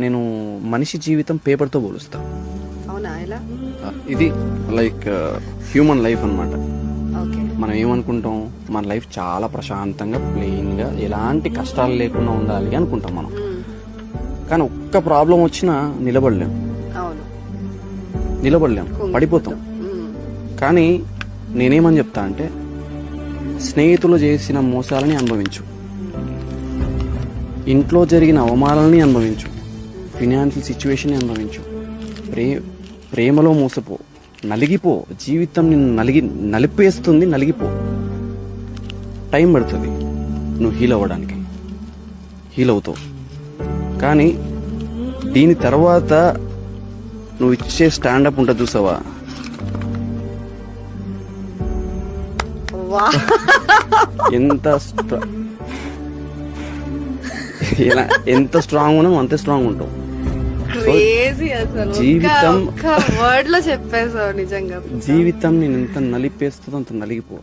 నేను మనిషి జీవితం పేపర్తో పోలుస్తా. అవునా, ఎలా? ఇది లైక్ హ్యూమన్ లైఫ్ అన్నమాట. ఓకే. మనం ఏమనుకుంటాం, మన లైఫ్ చాలా ప్రశాంతంగా ప్లెయిన్గా ఎలాంటి కష్టాలు లేకుండా ఉండాలి అనుకుంటాం మనం. కానీ ఒక్క ప్రాబ్లం వచ్చినా నిలబడలేం, అవును, పడిపోతాం. కానీ నేనేమని చెప్తా అంటే, స్నేహితులు చేసిన మోసాలని అనుభవించు, ఇంట్లో జరిగిన అవమానాలని అనుభవించు, ఫినాన్షియల్ సిచ్యువేషన్ అనుభవించు, ప్రేమలో మోసపో, నలిగిపో. జీవితం నిన్ను నలిపేస్తుంది, నలిగిపో. టైం పడుతుంది నువ్వు హీల్ అవ్వడానికి, హీల్ అవుతావు. కానీ దీని తర్వాత నువ్వు ఇచ్చే స్టాండప్ ఉంటుంది చూసావా, ఎంత స్ట్రాంగ్ ఉన్నావు అంతే స్ట్రాంగ్ ఉంటావు. జీవితం వర్డ్ లో చెప్పేసావు నిజంగా. జీవితం నేను ఎంత నలిపేస్తుందో అంత నలిగిపో.